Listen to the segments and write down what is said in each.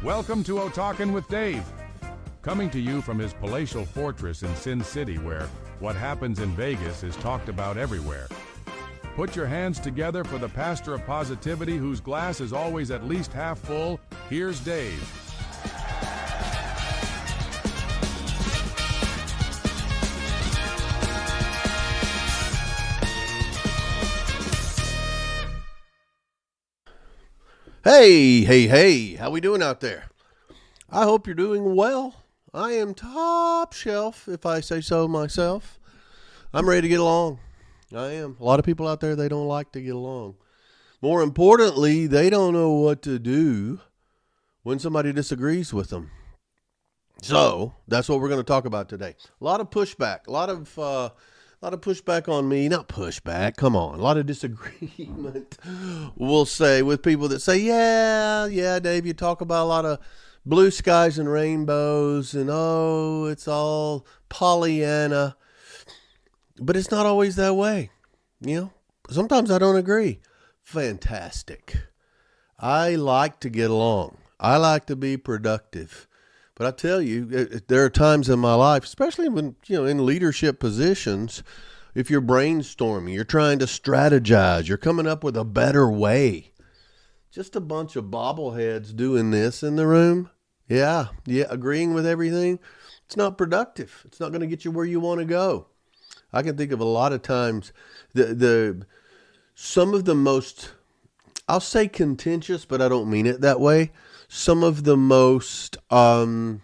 Welcome to O'Talkin' with Dave. Coming to you from his palatial fortress in Sin City, where what happens in Vegas is talked about everywhere. Put your hands together for the pastor of positivity whose glass is always at least half full. Here's Dave. Hey, how we doing out there? I hope you're doing well. I am top shelf, if I say so myself. I'm ready to get along. I am. A lot of people out there, they don't like to get along. More importantly, they don't know what to do when somebody disagrees with them. So, that's what we're going to talk about today. A lot of pushback, a lot of pushback on me, not pushback, come on, a lot of disagreement, we'll say, with people that say, yeah, Dave, you talk about a lot of blue skies and rainbows, and it's all Pollyanna, but it's not always that way, sometimes I don't agree. Fantastic. I like to get along. I like to be productive. But I tell you, there are times in my life, especially when, in leadership positions, if you're brainstorming, you're trying to strategize, you're coming up with a better way. Just a bunch of bobbleheads doing this in the room. Yeah, agreeing with everything. It's not productive. It's not going to get you where you want to go. I can think of a lot of times some of the most, I'll say contentious, but I don't mean it that way. Some of the most, I'll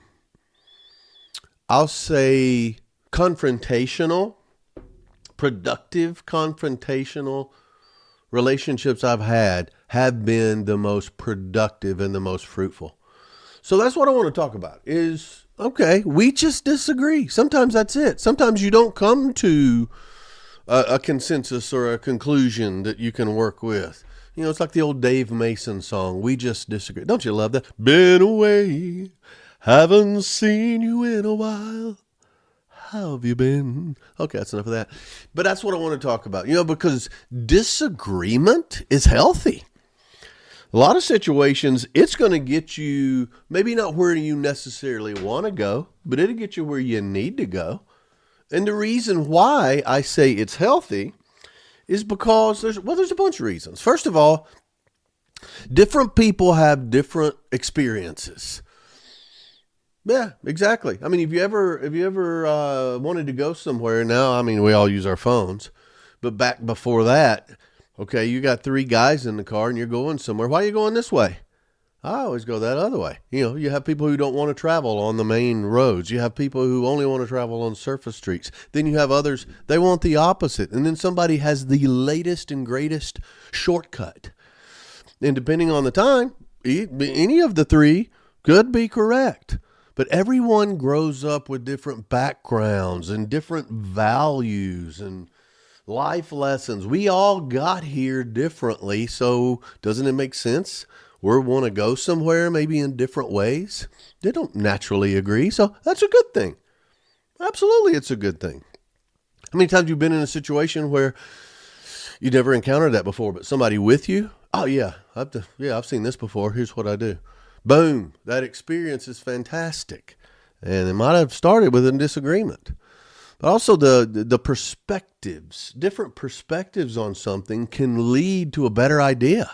say confrontational, productive confrontational relationships I've had have been the most productive and the most fruitful. So that's what I want to talk about is, okay, we just disagree. Sometimes that's it. Sometimes you don't come to a consensus or a conclusion that you can work with. It's like the old Dave Mason song, We Just Disagree. Don't you love that? Been away, haven't seen you in a while. How have you been? Okay, that's enough of that. But that's what I want to talk about, because disagreement is healthy. A lot of situations, it's going to get you, maybe not where you necessarily want to go, but it'll get you where you need to go. And the reason why I say it's healthy is because there's a bunch of reasons. First of all, different people have different experiences. Yeah, exactly. I mean, if you ever wanted to go somewhere now, we all use our phones, but back before that, okay, you got three guys in the car and you're going somewhere. Why are you going this way? I always go that other way. You have people who don't want to travel on the main roads. You have people who only want to travel on surface streets. Then you have others, they want the opposite. And then somebody has the latest and greatest shortcut. And depending on the time, any of the three could be correct. But everyone grows up with different backgrounds and different values and life lessons. We all got here differently. So doesn't it make sense? We want to go somewhere maybe in different ways. They don't naturally agree. So that's a good thing. Absolutely, it's a good thing. How many times have you been in a situation where you never encountered that before, but somebody with you? Oh, yeah, I've seen this before. Here's what I do. Boom. That experience is fantastic. And it might have started with a disagreement. But also the perspectives, different perspectives on something can lead to a better idea.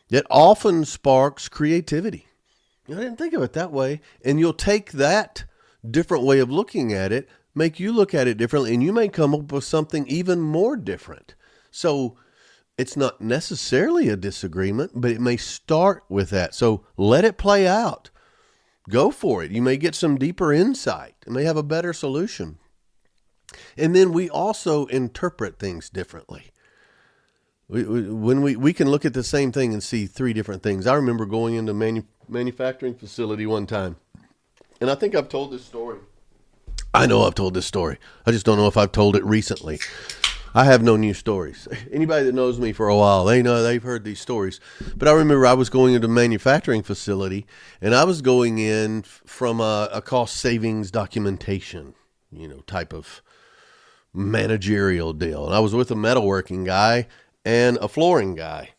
It often sparks creativity. I didn't think of it that way. And you'll take that different way of looking at it, make you look at it differently, and you may come up with something even more different. So it's not necessarily a disagreement, but it may start with that. So let it play out. Go for it. You may get some deeper insight. You may have a better solution. And then we also interpret things differently. We can look at the same thing and see three different things. I remember going into a manufacturing facility one time, and I think I've told this story. I know I've told this story. I just don't know if I've told it recently. I have no new stories. Anybody that knows me for a while, they know they've heard these stories. But I remember I was going into a manufacturing facility, and I was going in from a cost savings documentation, type of managerial deal. And I was with a metalworking guy and a flooring guy.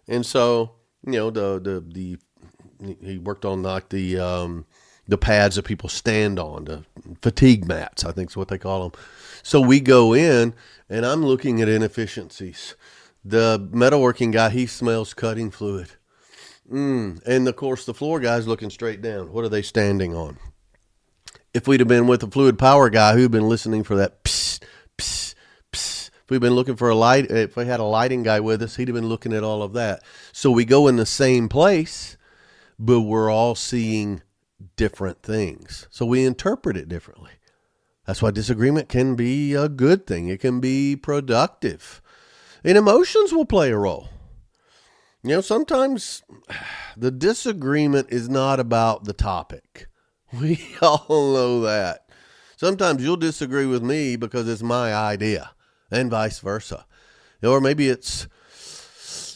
And so, the he worked on like the pads that people stand on, the fatigue mats, I think is what they call them. So we go in, and I'm looking at inefficiencies. The metalworking guy, he smells cutting fluid. And of course, the floor guy's looking straight down. What are they standing on? If we'd have been with the fluid power guy who'd been listening for that psst, psst, psst, if we'd been looking for a light, if we had a lighting guy with us, he'd have been looking at all of that. So we go in the same place, but we're all seeing different things. So we interpret it differently. That's why disagreement can be a good thing. It can be productive. And emotions will play a role. You know, sometimes the disagreement is not about the topic. We all know that. Sometimes you'll disagree with me because it's my idea, and vice versa. Or maybe it's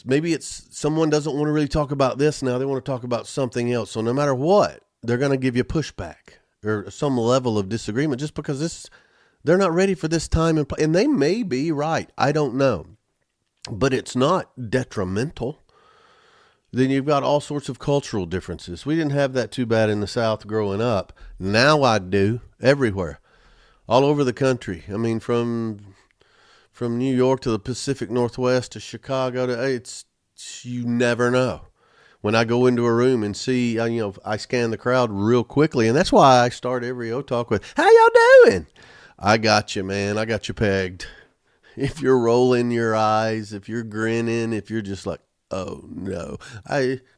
someone doesn't want to really talk about this now. They want to talk about something else. So no matter what, they're going to give you pushback or some level of disagreement just because they're not ready for this time and they may be right. I don't know. But it's not detrimental. Then you've got all sorts of cultural differences. We didn't have that too bad in the South growing up. Now I do, everywhere, all over the country. I mean, from New York to the Pacific Northwest to Chicago you never know. When I go into a room and see, I scan the crowd real quickly, and that's why I start every O-Talk with, "How y'all doing?" I got you, man. I got you pegged. If you're rolling your eyes, if you're grinning, if you're just like, oh no.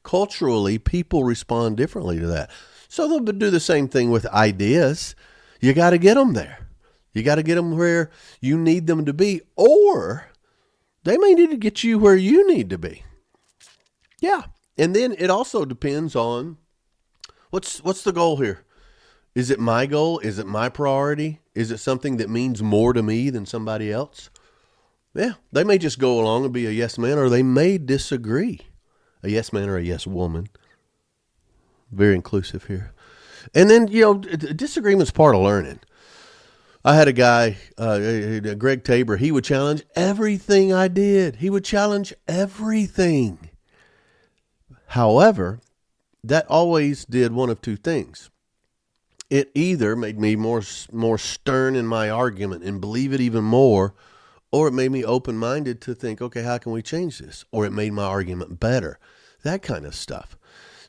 Culturally, people respond differently to that. So they'll do the same thing with ideas. You got to get them there. You got to get them where you need them to be, or they may need to get you where you need to be. Yeah. And then it also depends on what's the goal here? Is it my goal? Is it my priority? Is it something that means more to me than somebody else? Yeah, they may just go along and be a yes man, or they may disagree. A yes man or a yes woman. Very inclusive here. And then, disagreement's part of learning. I had a guy, Greg Tabor, he would challenge everything I did. He would challenge everything. However, that always did one of two things. It either made me more stern in my argument and believe it even more, or it made me open-minded to think, okay, how can we change this? Or it made my argument better. That kind of stuff.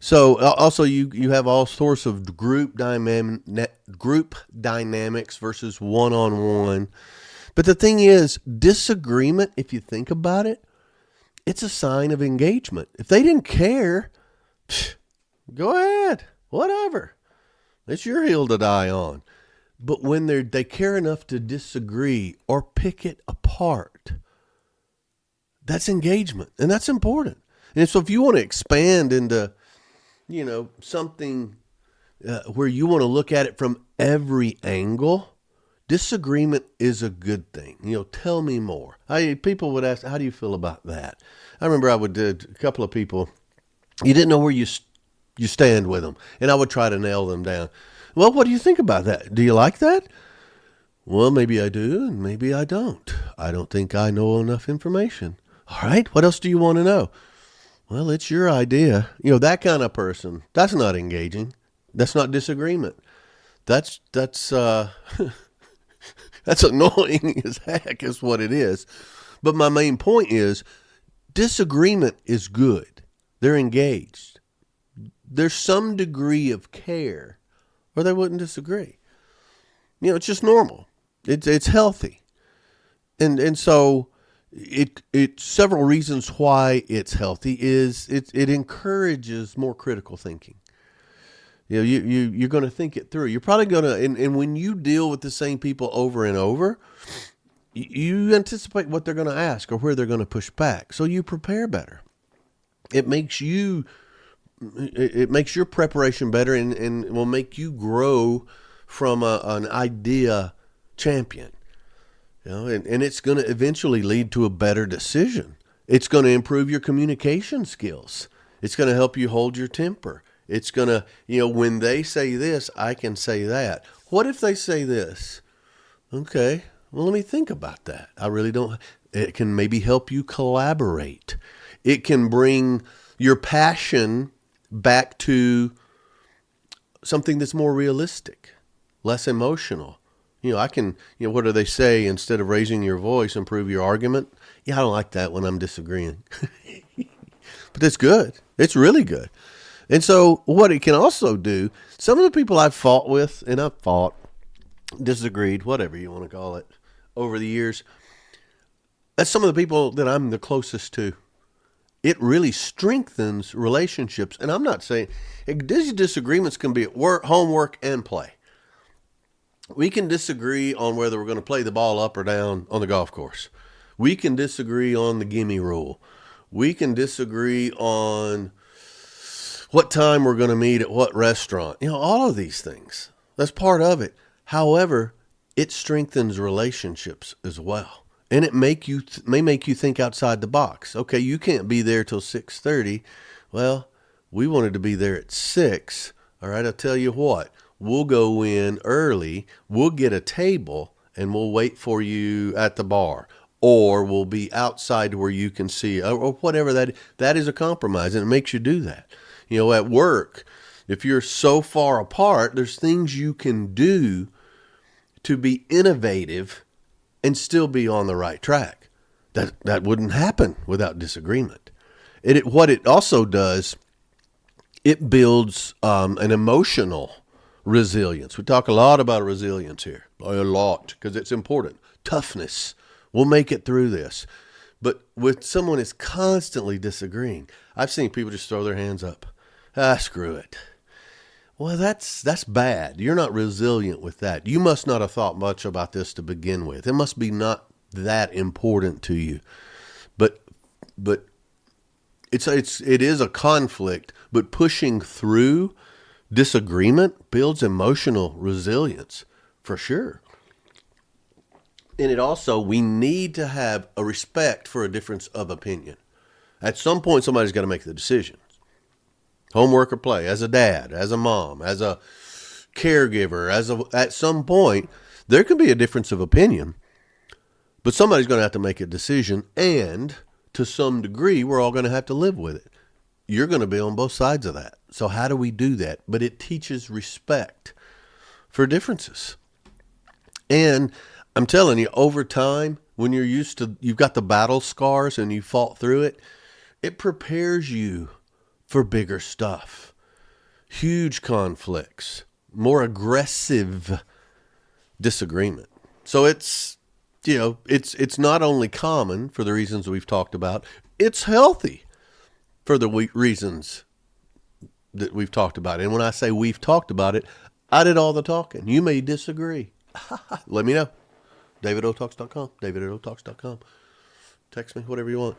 So also you have all sorts of group dynamics versus one-on-one. But the thing is, disagreement, if you think about it, it's a sign of engagement. If they didn't care, go ahead, whatever. It's your hill to die on. But when they care enough to disagree or pick it apart, that's engagement, and that's important. And so if you want to expand into, something where you want to look at it from every angle, disagreement is a good thing. Tell me more. People would ask, how do you feel about that? I remember I would do a couple of people, you didn't know where you stand with them, and I would try to nail them down. Well, what do you think about that? Do you like that? Well, maybe I do, and maybe I don't. I don't think I know enough information. All right, what else do you want to know? Well, it's your idea. That kind of person, that's not engaging. That's not disagreement. That's that's annoying as heck is what it is. But my main point is disagreement is good. They're engaged. There's some degree of care, or they wouldn't disagree. It's just normal. It's healthy. And so it several reasons why it's healthy is it encourages more critical thinking. You're going to think it through. You're probably going to, and when you deal with the same people over and over, you anticipate what they're going to ask or where they're going to push back. So you prepare better. It makes your preparation better and will make you grow from an idea champion. And it's going to eventually lead to a better decision. It's going to improve your communication skills. It's going to help you hold your temper. It's going to, when they say this, I can say that. What if they say this? Okay, well, let me think about that. I really don't. It can maybe help you collaborate. It can bring your passion back to something that's more realistic, less emotional. I can, what do they say? Instead of raising your voice, improve your argument. Yeah, I don't like that when I'm disagreeing. But it's good. It's really good. And so what it can also do, some of the people I've fought with, and I've fought, disagreed, whatever you want to call it, over the years, that's some of the people that I'm the closest to. It really strengthens relationships. And I'm not saying, these disagreements can be at work, homework, and play. We can disagree on whether we're going to play the ball up or down on the golf course. We can disagree on the gimme rule. We can disagree on what time we're going to meet at what restaurant. All of these things. That's part of it. However, it strengthens relationships as well. And it may make you think outside the box. Okay, you can't be there till 6:30. Well, we wanted to be there at 6. All right, I'll tell you what. We'll go in early, we'll get a table, and we'll wait for you at the bar. Or we'll be outside where you can see, or whatever that is a compromise, and it makes you do that. At work, if you're so far apart, there's things you can do to be innovative and still be on the right track. That wouldn't happen without disagreement. What it also does, it builds an emotional resilience. We talk a lot about resilience here. A lot, because it's important. Toughness. We'll make it through this. But with someone that's constantly disagreeing, I've seen people just throw their hands up. Screw it. Well, that's bad. You're not resilient with that. You must not have thought much about this to begin with. It must be not that important to you. But it is a conflict, but pushing through disagreement builds emotional resilience for sure. And it also, we need to have a respect for a difference of opinion. At some point, somebody's got to make the decisions. Homework or play, as a dad, as a mom, as a caregiver, at some point, there can be a difference of opinion, but somebody's going to have to make a decision, and to some degree, we're all going to have to live with it. You're going to be on both sides of that. So how do we do that? But it teaches respect for differences. And I'm telling you, over time, when you've got the battle scars and you fought through it, it prepares you for bigger stuff, huge conflicts, more aggressive disagreement. So it's not only common for the reasons we've talked about, it's healthy for the reasons that we've talked about. And when I say we've talked about it, I did all the talking. You may disagree. Let me know. DavidOTalks.com, DavidOTalks.com. Text me, whatever you want.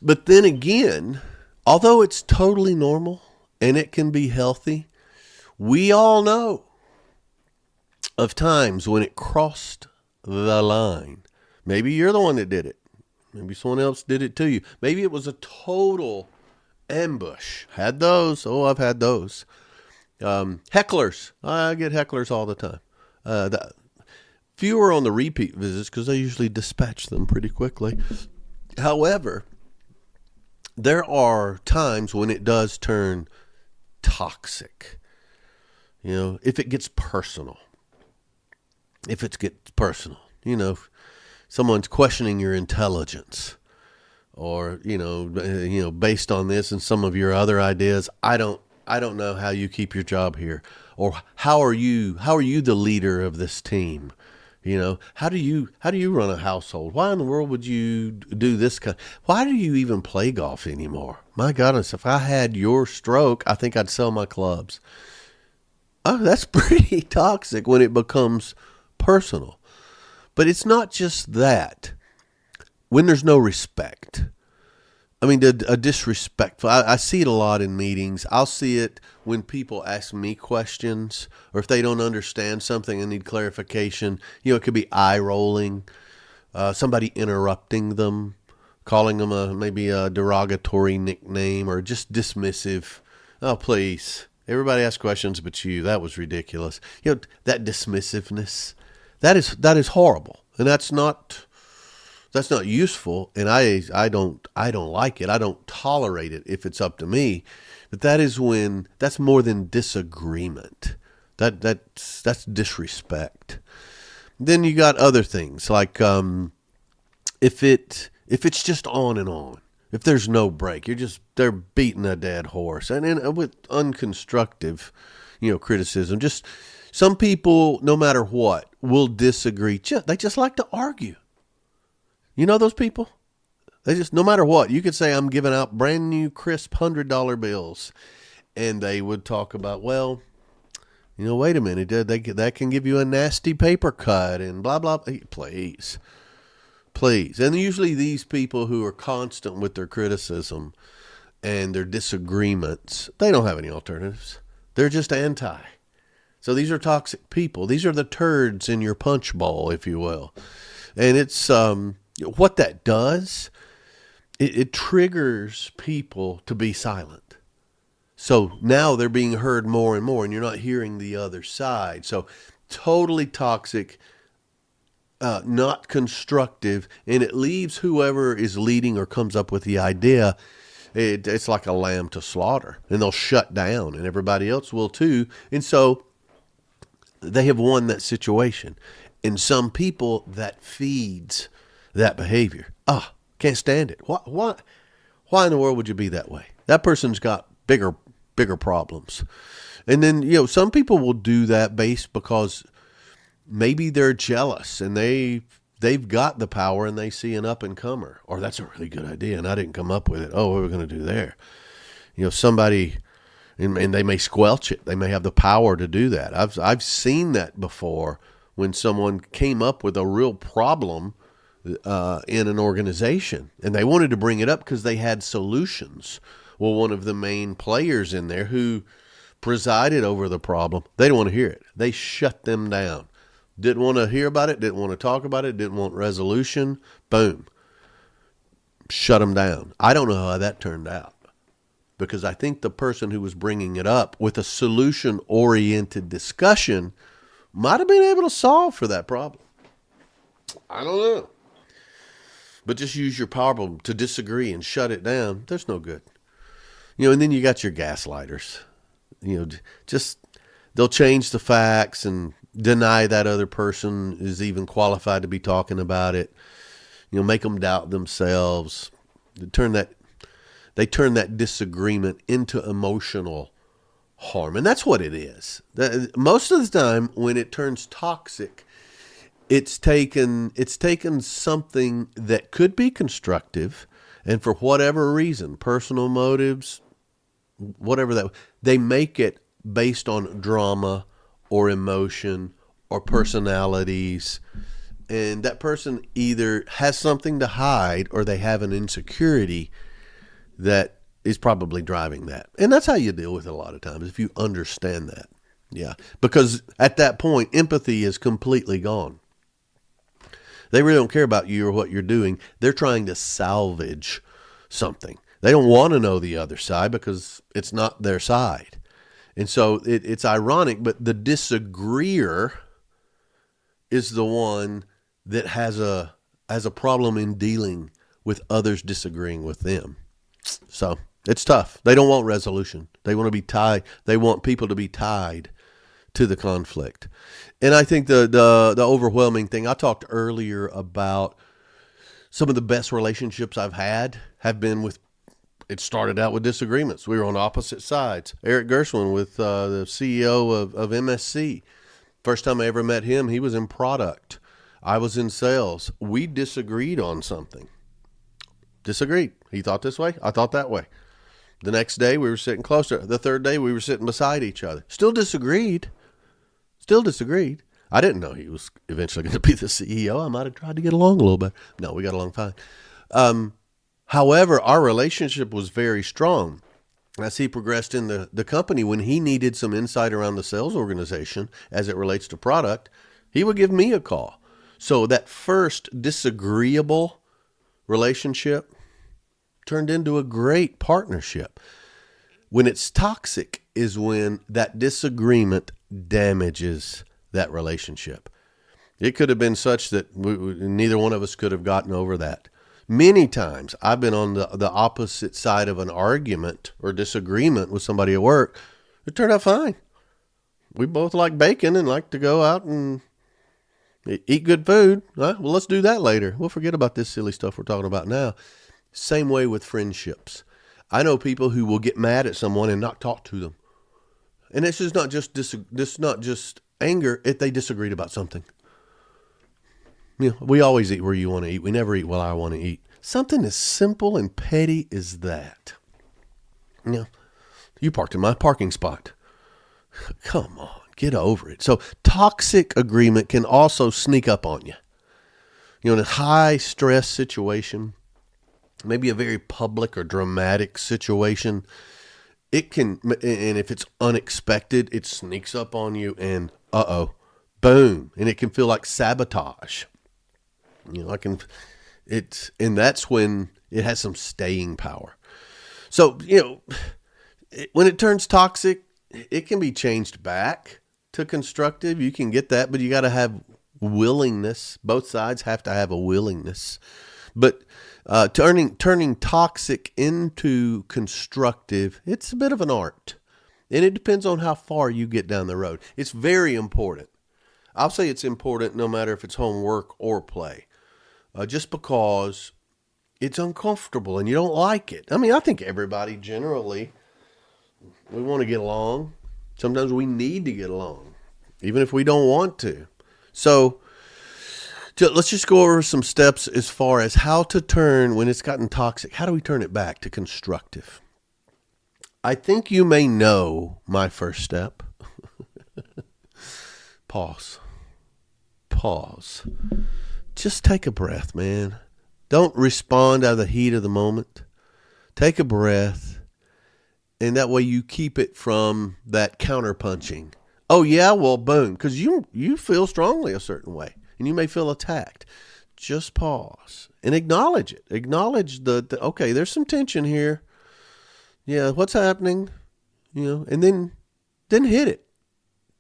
But then again, although it's totally normal and it can be healthy, we all know of times when it crossed the line. Maybe you're the one that did it. Maybe someone else did it to you. Maybe it was a total ambush. Had those. Oh, I've had those. Hecklers. I get hecklers all the time. Fewer on the repeat visits because I usually dispatch them pretty quickly. However, there are times when it does turn toxic. If it gets personal. Someone's questioning your intelligence, or based on this and some of your other ideas, I don't know how you keep your job here, or how are you the leader of this team? How do you run a household? Why in the world would you do this why do you even play golf anymore? My goodness, if I had your stroke, I think I'd sell my clubs. Oh, that's pretty toxic when it becomes personal. But it's not just that. When there's no respect. I mean, a disrespectful. I see it a lot in meetings. I'll see it when people ask me questions, or if they don't understand something and need clarification. It could be eye rolling, somebody interrupting them, calling them maybe a derogatory nickname, or just dismissive. Oh, please. Everybody asks questions but you. That was ridiculous. That dismissiveness, that is horrible. And that's not That's not useful, and I don't like it. I don't tolerate it if it's up to me. But that's more than disagreement. That's disrespect. Then you got other things like if it's just on and on. If there's no break, they're beating a dead horse, and then with unconstructive, criticism. Just some people, no matter what, will disagree. They just like to argue. You know those people? They just, no matter what, you could say I'm giving out brand new crisp $100 bills, and they would talk about, well, wait a minute, that can give you a nasty paper cut and blah blah. Please. And usually these people who are constant with their criticism and their disagreements, they don't have any alternatives. They're just anti. So these are toxic people. These are the turds in your punch bowl, if you will. And it's what that does, it triggers people to be silent. So now they're being heard more and more, and you're not hearing the other side. So totally toxic, not constructive, and it leaves whoever is leading or comes up with the idea, it's like a lamb to slaughter, and they'll shut down, and everybody else will too. And so they have won that situation. And some people, that feeds that behavior. Can't stand it. Why in the world would you be that way? That person's got bigger problems. And then, some people will do that because maybe they're jealous and they've got the power and they see an up and comer, or that's a really good idea and I didn't come up with it. Oh, what are we going to do there? Somebody, and they may squelch it. They may have the power to do that. I've seen that before when someone came up with a real problem in an organization and they wanted to bring it up because they had solutions. Well, one of the main players in there who presided over the problem, they didn't want to hear it. They shut them down. Didn't want to hear about it, didn't want to talk about it, didn't want resolution. Boom. Shut them down. I don't know how that turned out, because I think the person who was bringing it up with a solution-oriented discussion might have been able to solve for that problem. I don't know. But just use your power to disagree and shut it down. There's no good. And then you got your gaslighters. Just they'll change the facts and deny that other person is even qualified to be talking about it. Make them doubt themselves. They turn that disagreement into emotional harm. And that's what it is. Most of the time when it turns toxic, it's taken something that could be constructive, and for whatever reason, personal motives, whatever they make it based on drama or emotion or personalities. And that person either has something to hide or they have an insecurity that is probably driving that. And that's how you deal with it a lot of times, if you understand that. Yeah. Because at that point, empathy is completely gone. They really don't care about you or what you're doing. They're trying to salvage something. They don't want to know the other side because it's not their side. And so it's ironic, but the disagreeer is the one that has a problem in dealing with others disagreeing with them. So it's tough. They don't want resolution. They want to be tied. They want people to be tied to the conflict. And I think the overwhelming thing, I talked earlier about some of the best relationships I've had have been with, it started out with disagreements. We were on opposite sides. Eric Gershwin with the CEO of MSC. First time I ever met him, he was in product. I was in sales. We disagreed on something. Disagreed. He thought this way. I thought that way. The next day we were sitting closer. The third day we were sitting beside each other. Still disagreed. I didn't know he was eventually going to be the CEO. I might have tried to get along a little bit. No, we got along fine. However, our relationship was very strong as he progressed in the company. When he needed some insight around the sales organization as it relates to product, he would give me a call. So that first disagreeable relationship turned into a great partnership. When it's toxic is when that disagreement damages that relationship. It could have been such that neither one of us could have gotten over that. Many times I've been on the opposite side of an argument or disagreement with somebody at work. It turned out fine. We both like bacon and like to go out and eat good food. Well, let's do that later. We'll forget about this silly stuff we're talking about now. Same way with friendships. I know people who will get mad at someone and not talk to them. And this is not just anger. They disagreed about something. We always eat where you want to eat. We never eat while I want to eat. Something as simple and petty as that. You parked in my parking spot. Come on, get over it. So toxic agreement can also sneak up on you. In a high stress situation, maybe a very public or dramatic situation, it can, and if it's unexpected, it sneaks up on you and boom. And it can feel like sabotage. And that's when it has some staying power. So, when it turns toxic, it can be changed back to constructive. You can get that, but you got to have willingness. Both sides have to have a willingness. But turning toxic into constructive, it's a bit of an art. And it depends on how far you get down the road. It's very important. I'll say it's important no matter if it's homework or play. Just because it's uncomfortable and you don't like it. I mean, I think everybody generally, we want to get along. Sometimes we need to get along, even if we don't want to. So let's just go over some steps as far as how to turn, when it's gotten toxic, how do we turn it back to constructive? I think you may know my first step. Pause. Just take a breath, man. Don't respond out of the heat of the moment. Take a breath. And that way you keep it from that counterpunching. Oh, yeah, well, boom. Because you feel strongly a certain way. And you may feel attacked. Just pause and acknowledge it. Acknowledge okay, there's some tension here. Yeah, what's happening? And then hit it.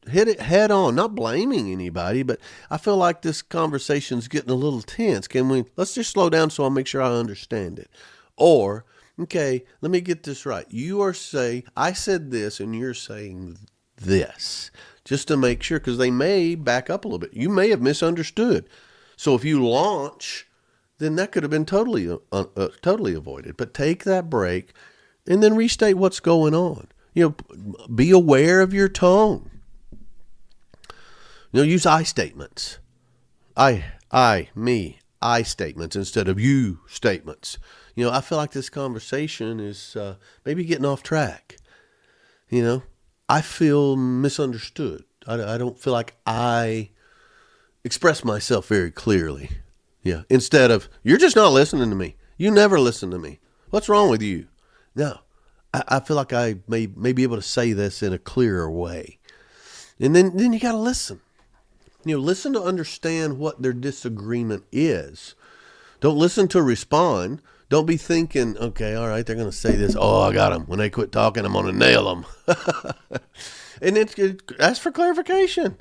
Hit it head on, not blaming anybody, but I feel like this conversation's getting a little tense. Let's just slow down so I'll make sure I understand it. Or, okay, let me get this right. You are saying, I said this and you're saying this, just to make sure, because they may back up a little bit. You may have misunderstood. So if you launch, then that could have been totally avoided. But take that break and then restate what's going on. Be aware of your tone. Use I statements. I, me, I statements instead of you statements. I feel like this conversation is maybe getting off track. I feel misunderstood. I don't feel like I express myself very clearly. Yeah. Instead of, you're just not listening to me. You never listen to me. What's wrong with you? No. I feel like I may be able to say this in a clearer way. And then you got to listen. Listen to understand what their disagreement is. Don't listen to respond. Don't be thinking, okay, all right, they're going to say this. Oh, I got them. When they quit talking, I'm going to nail them. And ask for clarification.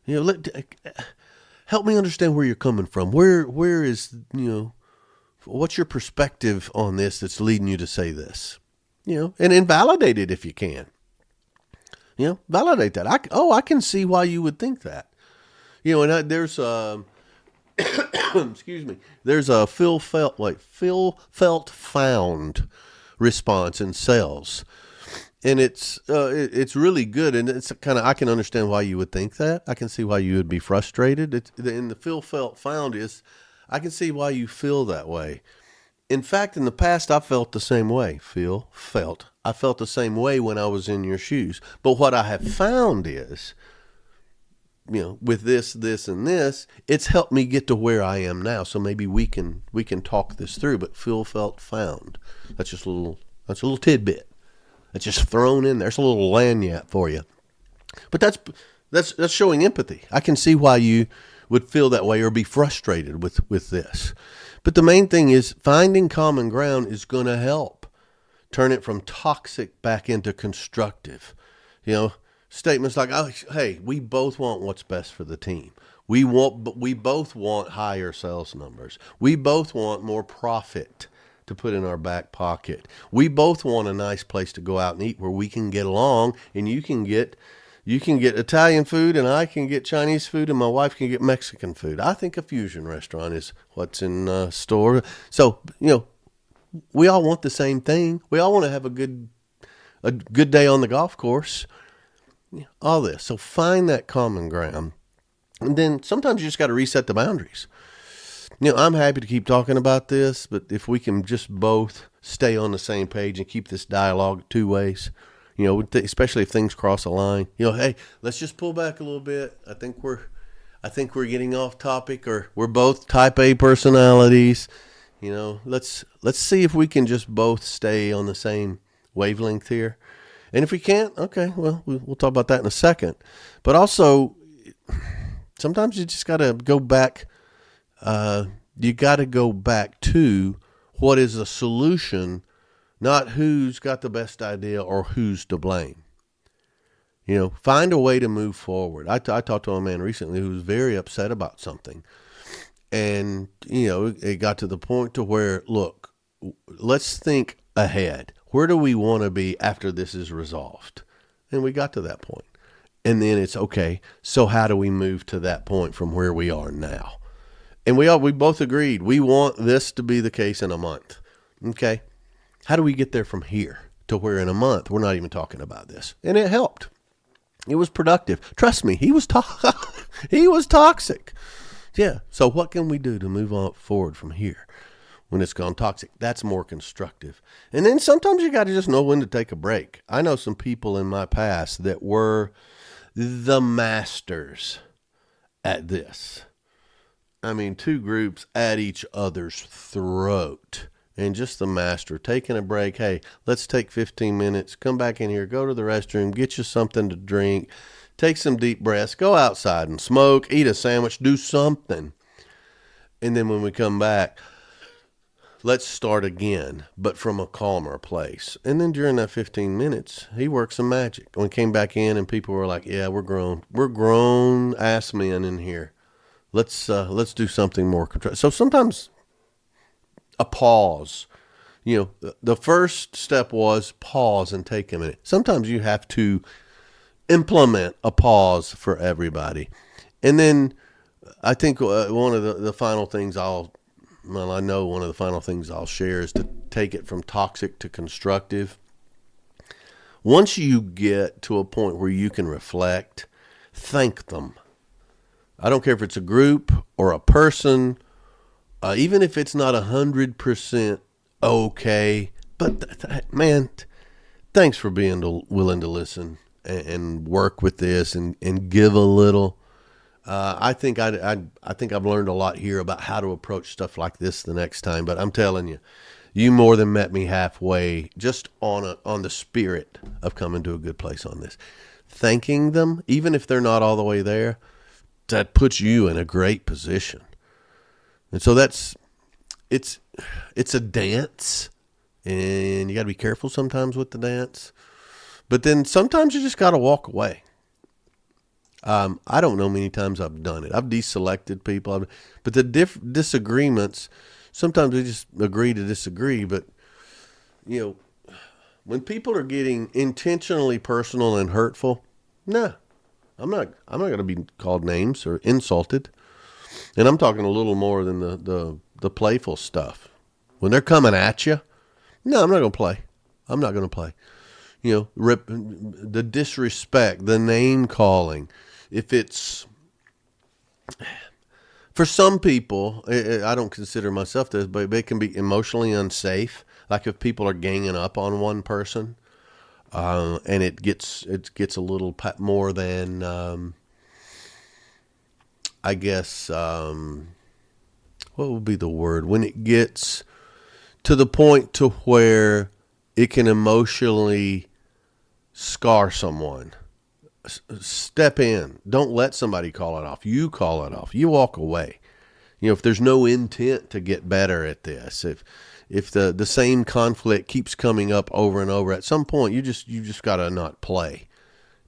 Help me understand where you're coming from. Where is, what's your perspective on this that's leading you to say this? And invalidate it if you can. Validate that. I can see why you would think that. And there's excuse me. There's a feel felt found response in sales, and it's really good. And it's kind of, I can understand why you would think that. I can see why you would be frustrated. And the feel felt found is, I can see why you feel that way. In fact, in the past, I felt the same way. I felt the same way when I was in your shoes. But what I have found is, with this, and this, it's helped me get to where I am now. So maybe we can talk this through. But felt found. That's a little tidbit. That's just thrown in there. It's a little lanyard for you. But that's showing empathy. I can see why you would feel that way or be frustrated with this. But the main thing is finding common ground is going to help turn it from toxic back into constructive. Statements like, oh, hey, we both want what's best for the team. We both want higher sales numbers. We both want more profit to put in our back pocket. We both want a nice place to go out and eat where we can get along, and you can get Italian food, and I can get Chinese food, and my wife can get Mexican food. I think a fusion restaurant is what's in store. So, we all want the same thing. We all want to have a good day on the golf course. All this. So find that common ground. And then sometimes you just got to reset the boundaries. I'm happy to keep talking about this, but if we can just both stay on the same page and keep this dialogue two ways, especially if things cross a line, hey, let's just pull back a little bit. I think we're getting off topic, or we're both type A personalities. Let's see if we can just both stay on the same wavelength here. And if we can't, okay, well, we'll talk about that in a second. But also, sometimes you just got to go back. You got to go back to what is a solution, not who's got the best idea or who's to blame. Find a way to move forward. I talked to a man recently who was very upset about something. And, it got to the point to where, look, let's think ahead. Where do we want to be after this is resolved? And we got to that point. And then it's okay. So how do we move to that point from where we are now? And we both agreed we want this to be the case in a month. Okay. How do we get there from here to where in a month we're not even talking about this? And it helped. It was productive. Trust me, he was he was toxic. Yeah. So what can we do to move on forward from here when it's gone toxic? That's more constructive. And then sometimes you got to just know when to take a break. I know some people in my past that were the masters at this. I mean, two groups at each other's throat, and just the master taking a break. Hey, let's take 15 minutes, come back in here, go to the restroom, get you something to drink, take some deep breaths, go outside and smoke, eat a sandwich, do something. And then when we come back, let's start again, but from a calmer place. And then during that 15 minutes, he worked some magic. When he came back in and people were like, yeah, we're grown ass men in here. Let's do something more control. So sometimes a pause, the first step was pause and take a minute. Sometimes you have to implement a pause for everybody. And then I think one of the final things I'll share is to take it from toxic to constructive. Once you get to a point where you can reflect, thank them. I don't care if it's a group or a person, even if it's not 100% okay. But man, thanks for being willing to listen and work with this and give a little. I think I've learned a lot here about how to approach stuff like this the next time. But I'm telling you, you more than met me halfway just on the spirit of coming to a good place on this. Thanking them, even if they're not all the way there, that puts you in a great position. And so it's a dance, and you got to be careful sometimes with the dance. But then sometimes you just got to walk away. I don't know many times I've done it. I've deselected people, but the disagreements, sometimes we just agree to disagree. But when people are getting intentionally personal and hurtful, nah, I'm not going to be called names or insulted. And I'm talking a little more than the playful stuff. When they're coming at you, no, I'm not going to play. I'm not going to play. The disrespect, the name calling. If it's, for some people, I don't consider myself this, but it can be emotionally unsafe. Like if people are ganging up on one person, and it gets a little more than, I guess, what would be the word? When it gets to the point to where it can emotionally scar someone. Step in. Don't let somebody call it off. You call it off. You walk away. If there's no intent to get better at this, if the same conflict keeps coming up over and over, at some point you just got to not play.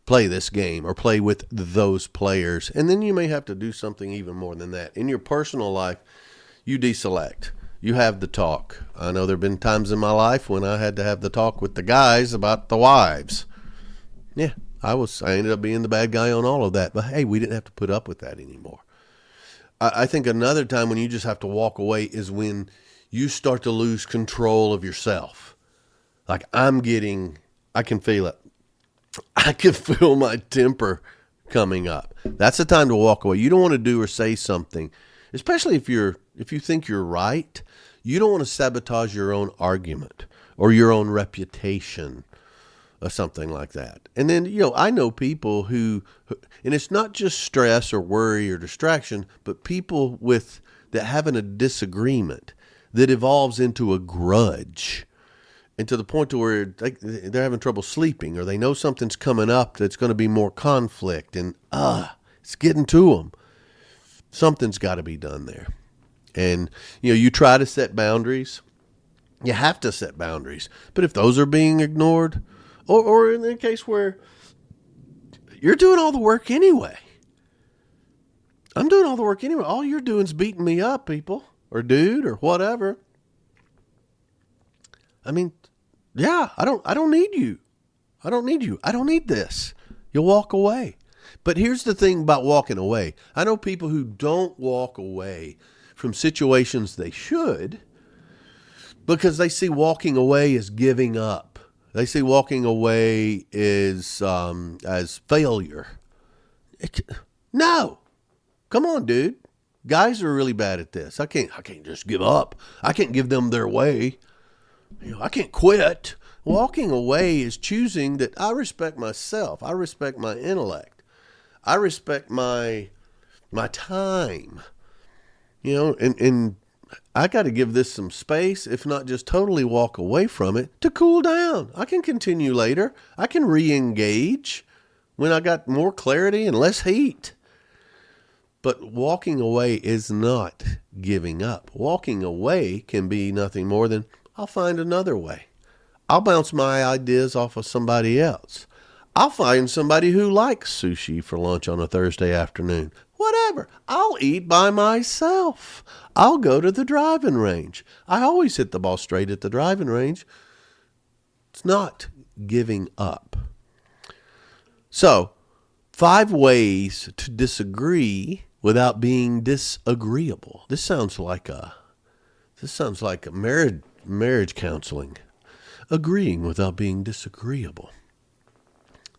play this game or play with those players. And then you may have to do something even more than that. In your personal life, you deselect. You have the talk. I know there have been times in my life when I had to have the talk with the guys about the wives. Yeah, I ended up being the bad guy on all of that. But hey, we didn't have to put up with that anymore. I think another time when you just have to walk away is when you start to lose control of yourself. Like I can feel it. I can feel my temper coming up. That's the time to walk away. You don't want to do or say something, especially if you think you're right. You don't want to sabotage your own argument or your own reputation or something like that. And then, I know people who, and it's not just stress or worry or distraction, but people that having a disagreement that evolves into a grudge. And to the point to where they're having trouble sleeping, or they know something's coming up that's going to be more conflict, and it's getting to them. Something's got to be done there. And, you try to set boundaries. You have to set boundaries. But if those are being ignored, or in the case where you're doing all the work anyway. I'm doing all the work anyway. All you're doing is beating me up, people, or dude, or whatever. I mean, yeah, I don't need you. I don't need you. I don't need this. You'll walk away. But here's the thing about walking away. I know people who don't walk away from situations they should because they see walking away as giving up. They see walking away as failure. No. Come on, dude. Guys are really bad at this. I can't just give up. I can't give them their way. I can't quit. Walking away is choosing that I respect myself. I respect my intellect. I respect my time. And I got to give this some space, if not just totally walk away from it, to cool down. I can continue later. I can re-engage when I got more clarity and less heat. But walking away is not giving up. Walking away can be nothing more than, I'll find another way. I'll bounce my ideas off of somebody else. I'll find somebody who likes sushi for lunch on a Thursday afternoon. Whatever. I'll eat by myself. I'll go to the driving range. I always hit the ball straight at the driving range. It's not giving up. So, 5 ways to disagree without being disagreeable. This sounds like a marriage counseling. Agreeing without being disagreeable.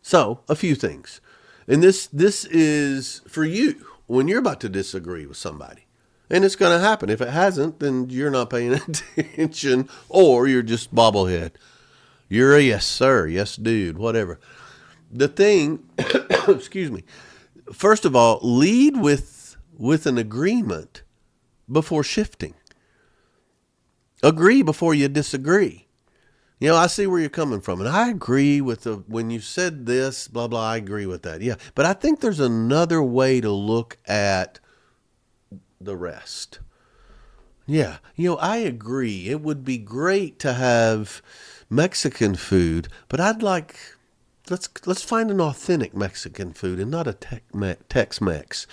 So, a few things. And this is for you when you're about to disagree with somebody. And it's going to happen. If it hasn't, then you're not paying attention or you're just bobblehead. You're a yes sir, yes dude, whatever. The thing, excuse me, first of all, lead with an agreement before shifting. Agree before you disagree. I see where you're coming from, and I agree with when you said this, blah, blah, I agree with that. Yeah, but I think there's another way to look at the rest. Yeah, I agree. It would be great to have Mexican food, but let's find an authentic Mexican food and not a Tex-Mex.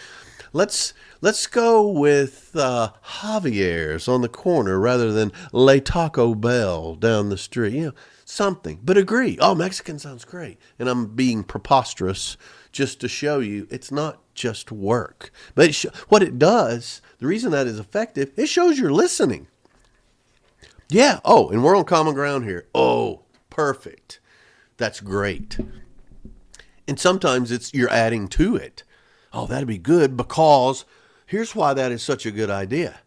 Let's go with Javier's on the corner rather than Le Taco Bell down the street. Something. But agree. Oh, Mexican sounds great. And I'm being preposterous just to show you it's not just work. But what it does, the reason that is effective, it shows you're listening. Yeah. Oh, and we're on common ground here. Oh, perfect. That's great. And sometimes you're adding to it. Oh, that'd be good because here's why that is such a good idea.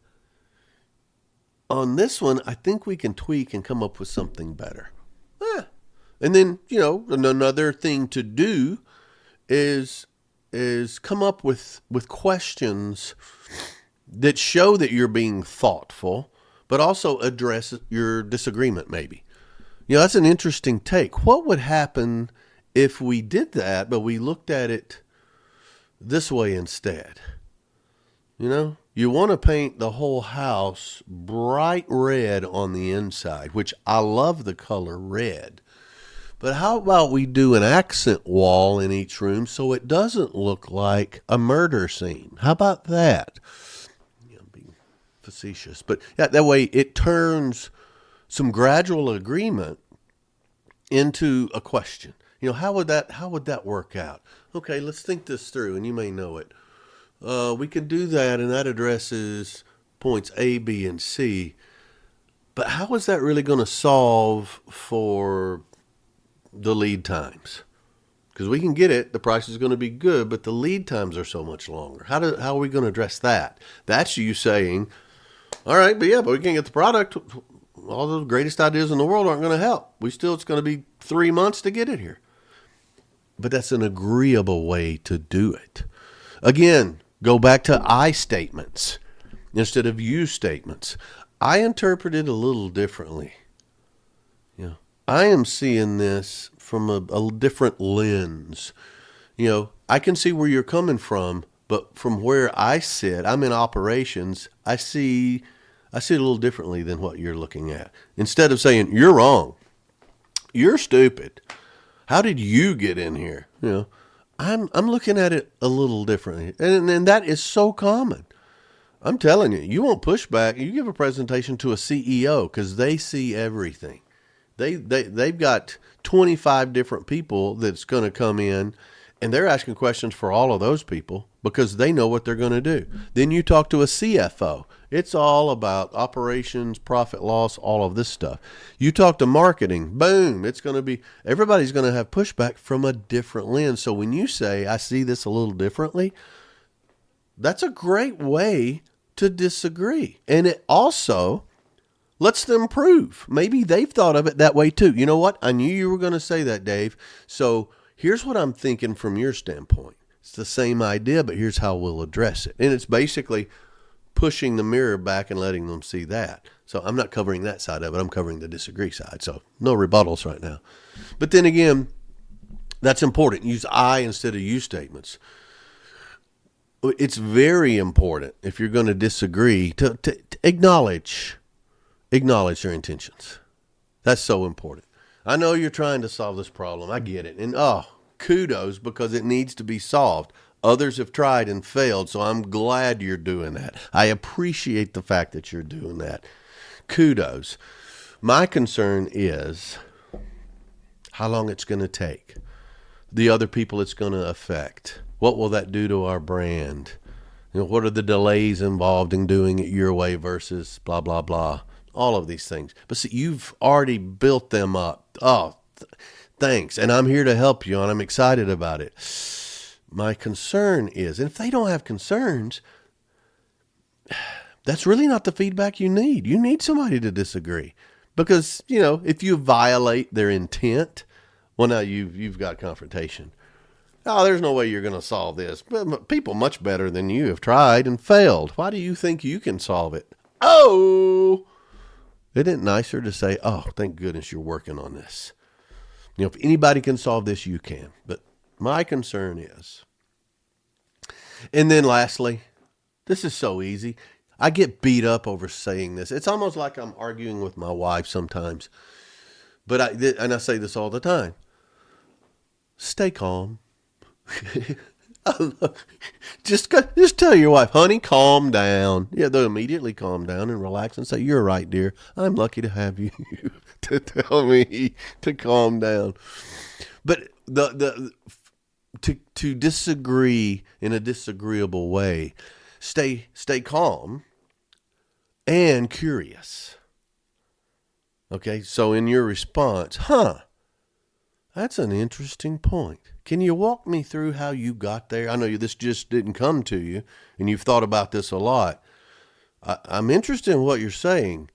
On this one, I think we can tweak and come up with something better. And then, another thing to do is come up with questions that show that you're being thoughtful, but also address your disagreement maybe. That's an interesting take. What would happen if we did that, but we looked at it this way instead? You want to paint the whole house bright red on the inside, which I love the color red. But how about we do an accent wall in each room so it doesn't look like a murder scene? How about that? I'm being facetious, but yeah, that way it turns some gradual agreement into a question. How would that work out? Okay, let's think this through, and you may know it. We can do that, and that addresses points A, B, and C. But how is that really going to solve for the lead times? Because we can get it, the price is going to be good, but the lead times are so much longer. How are we going to address that? That's you saying, all right, but we can't get the product. All the greatest ideas in the world aren't going to help. It's going to be 3 months to get it here. But that's an agreeable way to do it. Again, go back to I statements instead of you statements. I interpret it a little differently. I am seeing this from a different lens. I can see where you're coming from, but from where I sit, I'm in operations, I see it a little differently than what you're looking at. Instead of saying, you're wrong, you're stupid, how did you get in here? I'm looking at it a little differently. And that is so common. I'm telling you, you won't push back. You give a presentation to a CEO because they see everything. They've got 25 different people that's going to come in, and they're asking questions for all of those people because they know what they're going to do. Then you talk to a CFO. It's all about operations, profit loss, all of this stuff. You talk to marketing, boom, everybody's going to have pushback from a different lens. So when you say, I see this a little differently, that's a great way to disagree. And it also lets them prove. Maybe they've thought of it that way too. You know what? I knew you were going to say that, Dave. So here's what I'm thinking from your standpoint. It's the same idea, but here's how we'll address it. And it's basically pushing the mirror back and letting them see that. So I'm not covering that side of it. I'm covering the disagree side. So no rebuttals right now. But then again, that's important. Use I instead of you statements. It's very important if you're going to disagree to acknowledge their intentions. That's so important. I know you're trying to solve this problem. I get it. And kudos, because it needs to be solved. Others have tried and failed, so I'm glad you're doing that. I appreciate the fact that you're doing that. Kudos. My concern is how long it's going to take, the other people it's going to affect. What will that do to our brand? What are the delays involved in doing it your way versus blah, blah, blah, all of these things. But see, you've already built them up. Thanks. And I'm here to help you, and I'm excited about it. My concern is, and if they don't have concerns, that's really not the feedback you need. You need somebody to disagree. Because, if you violate their intent, well, now you've got confrontation. There's no way you're going to solve this. But people much better than you have tried and failed. Why do you think you can solve it? Isn't it nicer to say, thank goodness you're working on this? If anybody can solve this, you can. But my concern is, and then lastly, this is so easy. I get beat up over saying this. It's almost like I'm arguing with my wife sometimes. But I say this all the time. Stay calm. Just tell your wife, honey, calm down. Yeah, they'll immediately calm down and relax and say, you're right, dear. I'm lucky to have you to tell me to calm down. But to disagree in a disagreeable way, stay calm and curious. Okay, so in your response, that's an interesting point. Can you walk me through how you got there? I know this just didn't come to you, and you've thought about this a lot. I'm interested in what you're saying.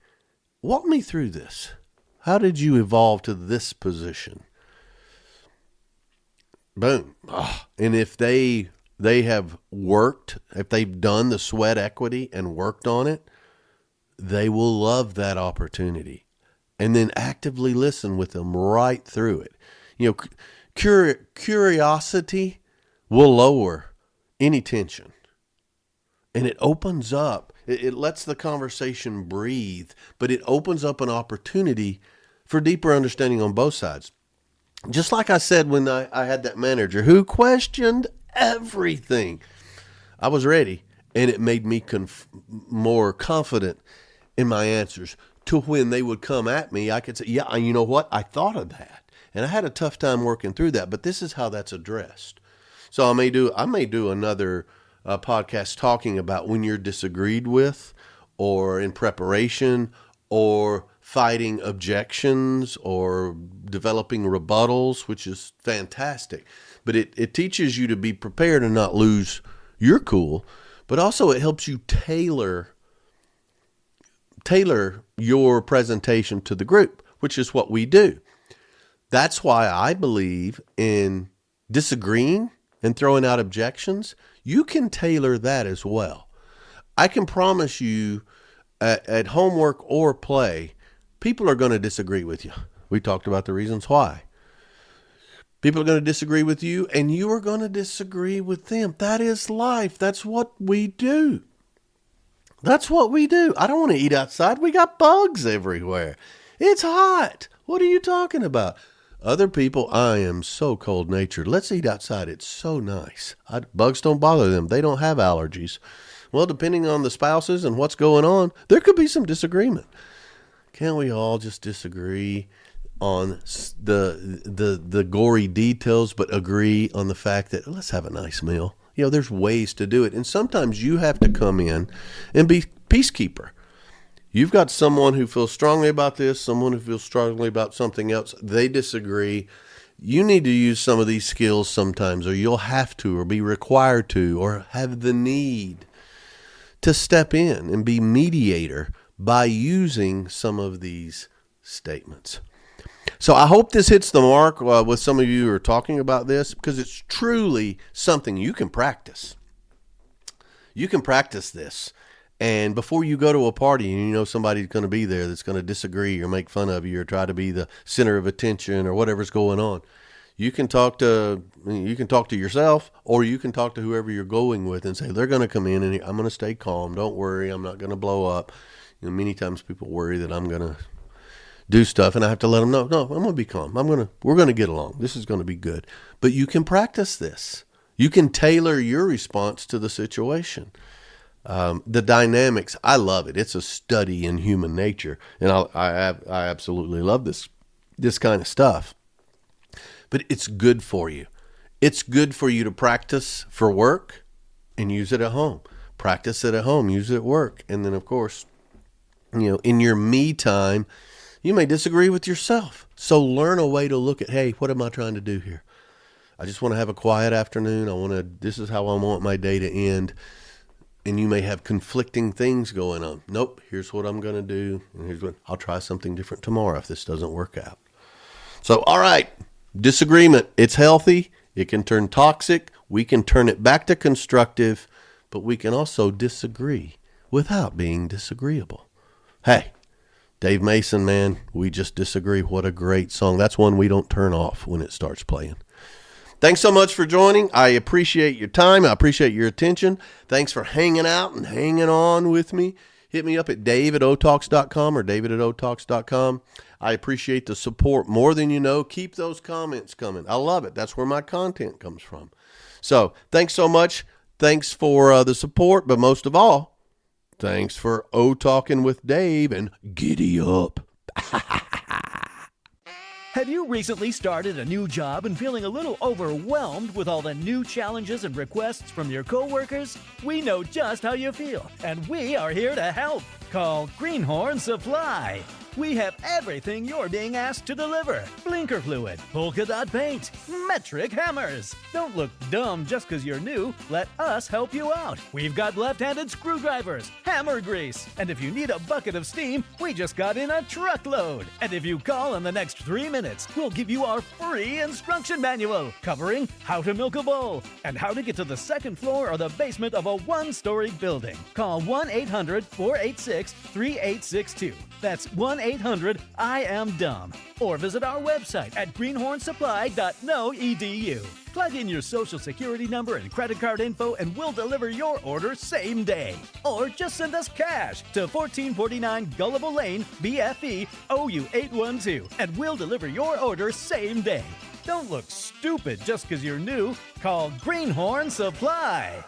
Walk me through this. How did you evolve to this position? Boom. And if they have worked, if they've done the sweat equity and worked on it, they will love that opportunity. And then actively listen with them right through it. Curiosity will lower any tension. And it opens up, it lets the conversation breathe, but it opens up an opportunity for deeper understanding on both sides. Just like I said when I had that manager who questioned everything, I was ready, and it made me more confident in my answers. To when they would come at me, I could say, yeah, you know what? I thought of that. And I had a tough time working through that, but this is how that's addressed. So I may do another podcast talking about when you're disagreed with, or in preparation, or fighting objections, or developing rebuttals, which is fantastic. But it teaches you to be prepared and not lose your cool, but also it helps you tailor your presentation to the group, which is what we do. That's why I believe in disagreeing and throwing out objections. You can tailor that as well. I can promise you at homework or play, people are going to disagree with you. We talked about the reasons why. People are going to disagree with you, and you are going to disagree with them. That is life. That's what we do. That's what we do. I don't want to eat outside. We got bugs everywhere. It's hot. What are you talking about? Other people, I am so cold-natured. Let's eat outside. It's so nice. Bugs don't bother them. They don't have allergies. Well, depending on the spouses and what's going on, there could be some disagreement. Can't we all just disagree on the gory details, but agree on the fact that let's have a nice meal? You know, there's ways to do it. And sometimes you have to come in and be peacekeeper. You've got someone who feels strongly about this, someone who feels strongly about something else. They disagree. You need to use some of these skills sometimes, or you'll have to, or be required to, or have the need to step in and be mediator by using some of these statements. So I hope this hits the mark with some of you who are talking about this, because it's truly something you can practice. You can practice this. And before you go to a party and you know somebody's going to be there that's going to disagree or make fun of you or try to be the center of attention or whatever's going on, you can talk to yourself, or you can talk to whoever you're going with and say, they're going to come in and I'm going to stay calm. Don't worry. I'm not going to blow up. You know, many times people worry that I'm going to do stuff, and I have to let them know, no, I'm going to be calm. We're going to get along. This is going to be good. But you can practice this. You can tailor your response to the situation. The dynamics, I love it. It's a study in human nature, and I absolutely love this kind of stuff. But it's good for you. It's good for you to practice for work and use it at home. Practice it at home, use it at work, and then of course, you know, in your me time, you may disagree with yourself. So learn a way to look at, hey, what am I trying to do here? I just want to have a quiet afternoon. This is how I want my day to end. And you may have conflicting things going on. Nope, here's what I'm going to do. And I'll try something different tomorrow if this doesn't work out. So, all right, disagreement. It's healthy. It can turn toxic. We can turn it back to constructive, but we can also disagree without being disagreeable. Hey, Dave Mason, man, We Just Disagree. What a great song. That's one we don't turn off when it starts playing. Thanks so much for joining. I appreciate your time. I appreciate your attention. Thanks for hanging out and hanging on with me. Hit me up at dave@otalks.com or david@otalks.com. I appreciate the support more than you know. Keep those comments coming. I love it. That's where my content comes from. So thanks so much. Thanks for the support, but most of all, thanks for O-Talking with Dave, and giddy up. Have you recently started a new job and feeling a little overwhelmed with all the new challenges and requests from your coworkers? We know just how you feel, and we are here to help. Call Greenhorn Supply. We have everything you're being asked to deliver. Blinker fluid, polka dot paint, metric hammers. Don't look dumb just because you're new. Let us help you out. We've got left-handed screwdrivers, hammer grease, and if you need a bucket of steam, we just got in a truckload. And if you call in the next 3 minutes, we'll give you our free instruction manual covering how to milk a bull and how to get to the second floor or the basement of a one-story building. Call 1-800-486-3862. That's 1-800-I-AM-DUMB. Or visit our website at greenhornsupply.no.edu. Plug in your social security number and credit card info and we'll deliver your order same day. Or just send us cash to 1449 Gullible Lane, BFE, OU812, and we'll deliver your order same day. Don't look stupid just because you're new. Call Greenhorn Supply.